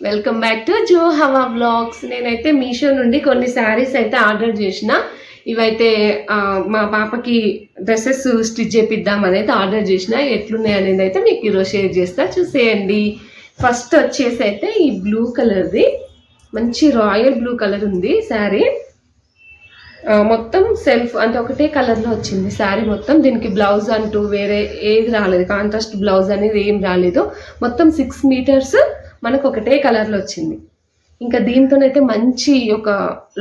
Welcome back to జో హవా vlogs. నేనైతే మీషో నుండి కొన్ని శారీస్ అయితే ఆర్డర్ చేసిన. ఇవైతే మా పాపకి డ్రెస్సెస్ స్టిచ్ చేపిద్దాం అనేది ఆర్డర్ చేసిన. ఎట్లున్నాయి అనేది అయితే మీకు ఈరోజు షేర్ చేస్తా, చూసేయండి. ఫస్ట్ వచ్చేసి అయితే ఈ బ్లూ కలర్ది మంచి రాయల్ బ్లూ కలర్ ఉంది శారీ. మొత్తం సెల్ఫ్ అంటే ఒకటే కలర్లో వచ్చింది శారీ మొత్తం. దీనికి బ్లౌజ్ అంటూ వేరే ఏది రాలేదు, కాంట్రాస్ట్ బ్లౌజ్ అనేది ఏం రాలేదు. మొత్తం 6 మీటర్స్ మనకు ఒకటే కలర్లో వచ్చింది. ఇంకా దీంతోనైతే మంచి ఒక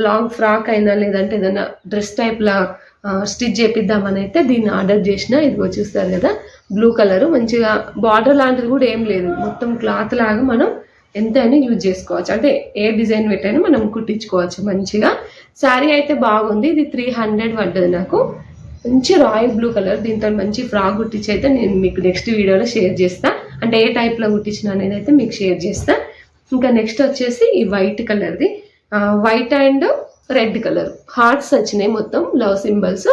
లాంగ్ ఫ్రాక్ అయినా లేదంటే ఏదైనా డ్రెస్ టైప్లా స్టిచ్ చేపిద్దామని అయితే దీన్ని ఆర్డర్ చేసిన. ఇదిగో చూస్తారు కదా, బ్లూ కలర్ మంచిగా బార్డర్ లాంటిది కూడా ఏం లేదు, మొత్తం క్లాత్ లాగా మనం ఎంతైనా యూజ్ చేసుకోవచ్చు. అంటే ఏ డిజైన్ పెట్టైనా మనం కుట్టించుకోవచ్చు మంచిగా. శారీ అయితే బాగుంది. ఇది 300 పడ్డది నాకు. మంచి రాయల్ బ్లూ కలర్. దీంతో మంచి ఫ్రాక్ కుట్టించి అయితే నేను మీకు నెక్స్ట్ వీడియోలో షేర్ చేస్తా. అంటే ఏ టైప్లో కుట్టించిన అనేది అయితే మీకు షేర్ చేస్తా. ఇంకా నెక్స్ట్ వచ్చేసి ఈ వైట్ కలర్ది, white and red colour hearts వచ్చినాయి, మొత్తం లవ్ సింబల్స్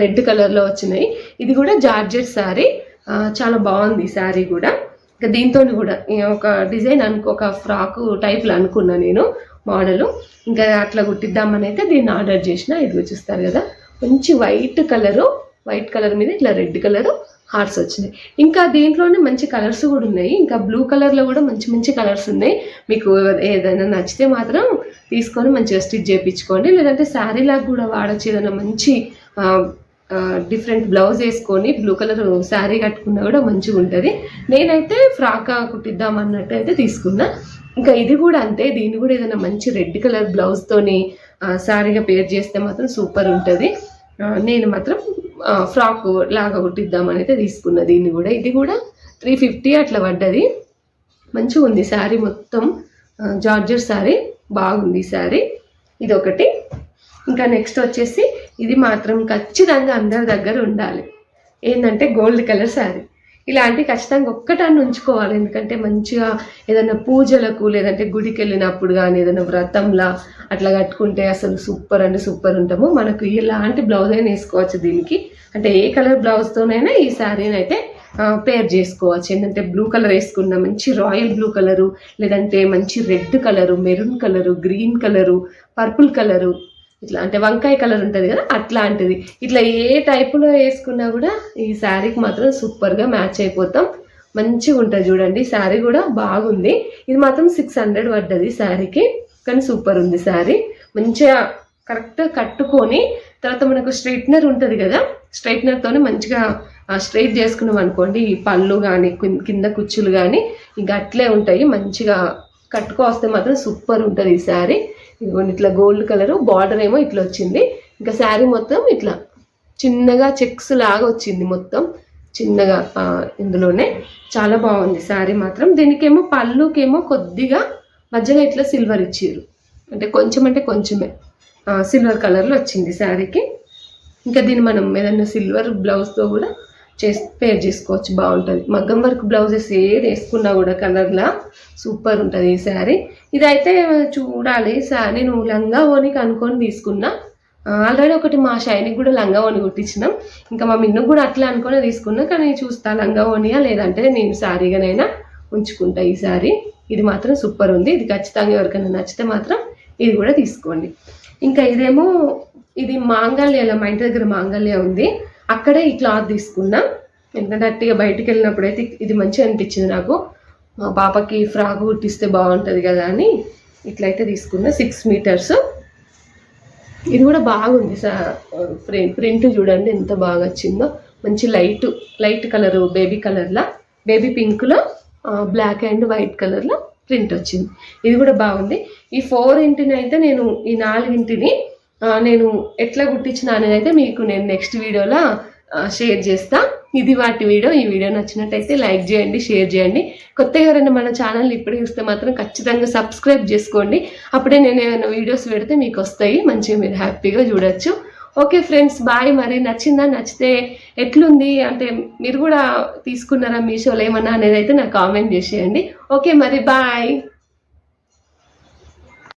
రెడ్ కలర్లో వచ్చినాయి. ఇది కూడా జార్జెట్ శారీ, చాలా బాగుంది శారీ కూడా. ఇంకా దీంతో కూడా ఒక డిజైన్ ఒక ఫ్రాక్ టైప్లో అనుకున్నా నేను మోడలు. ఇంకా అట్లా కుట్టిద్దామని అయితే దీన్ని ఆర్డర్ చేసిన. ఇది చూస్తారు కదా, మంచి వైట్ కలర్ మీద ఇట్లా రెడ్ కలర్ హార్ట్స్ వచ్చినాయి. ఇంకా దీంట్లోనే మంచి కలర్స్ కూడా ఉన్నాయి. ఇంకా బ్లూ కలర్లో కూడా మంచి మంచి కలర్స్ ఉన్నాయి. మీకు ఏదైనా నచ్చితే మాత్రం తీసుకొని మంచిగా స్టిచ్ చేయించుకోండి, లేదంటే శారీ లాగా కూడా వాడచ్చు. ఏదైనా మంచి డిఫరెంట్ బ్లౌజ్ వేసుకొని బ్లూ కలర్ శారీ కట్టుకున్నా కూడా మంచిగా ఉంటుంది. నేనైతే ఫ్రాక్ కుట్టిద్దాం అన్నట్టు అయితే తీసుకున్నా. ఇంకా ఇది కూడా అంతే, దీన్ని కూడా ఏదైనా మంచి రెడ్ కలర్ బ్లౌజ్తోని శారీగా పేర్ చేస్తే మాత్రం సూపర్ ఉంటుంది. నేను మాత్రం ఫ్రాక్ లాగా కుట్టిద్దామని అయితే తీసుకున్నా దీన్ని కూడా. ఇది కూడా 350 అట్లా పడ్డది. మంచిగా ఉంది శారీ, మొత్తం జార్జెట్ శారీ, బాగుంది శారీ. ఇది ఒకటి. ఇంకా నెక్స్ట్ వచ్చేసి ఇది మాత్రం ఖచ్చితంగా అందరి దగ్గర ఉండాలి, ఏంటంటే గోల్డ్ కలర్ శారీ. ఇలాంటివి ఖచ్చితంగా ఒక్కటాన్ని ఉంచుకోవాలి, ఎందుకంటే మంచిగా ఏదైనా పూజలకు లేదంటే గుడికి వెళ్ళినప్పుడు కానీ ఏదైనా వ్రతంలా అట్లా కట్టుకుంటే అసలు సూపర్ అంటే సూపర్ ఉంటాము. మనకు ఎలాంటి బ్లౌజ్ అయినా వేసుకోవచ్చు దీనికి, అంటే ఏ కలర్ బ్లౌజ్తోనైనా ఈ శారీని అయితే పేర్ చేసుకోవచ్చు. ఏంటంటే బ్లూ కలర్ వేసుకున్న మంచి రాయల్ బ్లూ కలరు, లేదంటే మంచి red colour, maroon colour, green colour, purple colour, ఇట్లా అంటే వంకాయ కలర్ ఉంటుంది కదా అట్లాంటిది, ఇట్లా ఏ టైపులో వేసుకున్నా కూడా ఈ శారీకి మాత్రం సూపర్గా మ్యాచ్ అయిపోతాం. మంచిగా ఉంటుంది చూడండి. శారీ కూడా బాగుంది. ఇది మాత్రం 600 పడ్డది శారీకి, కానీ సూపర్ ఉంది శారీ. మంచిగా కరెక్ట్గా కట్టుకొని తర్వాత మనకు స్ట్రైట్నర్ ఉంటుంది కదా, స్ట్రైట్నర్తోనే మంచిగా స్ట్రైట్ చేసుకున్నాం అనుకోండి, ఈ పళ్ళు కానీ కింద కుచ్చులు కానీ ఇంకా అట్లే ఉంటాయి. మంచిగా కట్టుకొస్తే మాత్రం సూపర్ ఉంటుంది ఈ శారీ. ఇదిగోండి ఇట్లా గోల్డ్ కలరు, బార్డర్ ఏమో ఇట్లా వచ్చింది. ఇంకా శారీ మొత్తం ఇట్లా చిన్నగా చెక్స్ లాగా వచ్చింది, మొత్తం చిన్నగా ఇందులోనే. చాలా బాగుంది శారీ మాత్రం. దీనికేమో పళ్ళుకేమో కొద్దిగా మధ్యలో ఇట్లా సిల్వర్ ఇచ్చారు, అంటే కొంచెమే సిల్వర్ కలర్లో వచ్చింది శారీకి. ఇంకా దీన్ని మనం ఏదైనా సిల్వర్ బ్లౌజ్తో కూడా పేర్ చేసుకోవచ్చు, బాగుంటుంది. మగ్గం వర్క్ బ్లౌజెస్ ఏది వేసుకున్నా కూడా కలర్లా సూపర్ ఉంటుంది ఈ శారీ. ఇదైతే చూడాలి, నేను లంగా ఓనికి అనుకొని తీసుకున్నా. ఆల్రెడీ ఒకటి మా షైనికి కూడా లంగా ఓని కుట్టించినాం. ఇంకా మా మిన్నుకు కూడా అట్లా అనుకునే తీసుకున్నా, కానీ చూస్తా లంగా ఓనియా లేదంటే నేను శారీగానైనా ఉంచుకుంటా ఈ శారీ. ఇది మాత్రం సూపర్ ఉంది. ఇది ఖచ్చితంగా ఎవరికైనా నచ్చితే మాత్రం ఇది కూడా తీసుకోండి. ఇంకా ఇదేమో ఇది మాంగళ్యాల, మా ఇంటి దగ్గర మాంగళ్య ఉంది, అక్కడే ఈ క్లాత్ తీసుకున్నా. ఎందుకంటే అట్టిగా బయటికి వెళ్ళినప్పుడు అయితే ఇది మంచిగా అనిపించింది నాకు. మా పాపకి ఫ్రాక్ కుట్టిస్తే బాగుంటుంది కదా అని ఇట్లయితే తీసుకున్నా. 6 మీటర్స్. ఇది కూడా బాగుంది. ప్రింట్ చూడండి ఎంత బాగా వచ్చిందో. మంచి లైట్ కలరు, బేబీ పింక్లో బ్లాక్ అండ్ వైట్ కలర్లో ప్రింట్ వచ్చింది. ఇది కూడా బాగుంది. ఈ 4 అయితే నేను ఈ 4 నేను ఎట్లా కుట్టించిన అనేది అయితే మీకు నేను నెక్స్ట్ వీడియోలో షేర్ చేస్తా. ఇది వాటి వీడియో. ఈ వీడియో నచ్చినట్టయితే లైక్ చేయండి, షేర్ చేయండి. కొత్తగా ఎవరైనా మన ఛానల్ని ఇప్పుడే చూస్తే మాత్రం ఖచ్చితంగా సబ్స్క్రైబ్ చేసుకోండి. అప్పుడే నేను ఏమైనా వీడియోస్ పెడితే మీకు వస్తాయి, మంచిగా మీరు హ్యాపీగా చూడొచ్చు. Okay friends, bye. మరి నచ్చిందా? నచ్చితే ఎట్లుంది అంటే మీరు కూడా తీసుకున్నారా మీషోలో ఏమన్నా అనేది అయితే నాకు కామెంట్ చేసేయండి. ఓకే మరి బాయ్.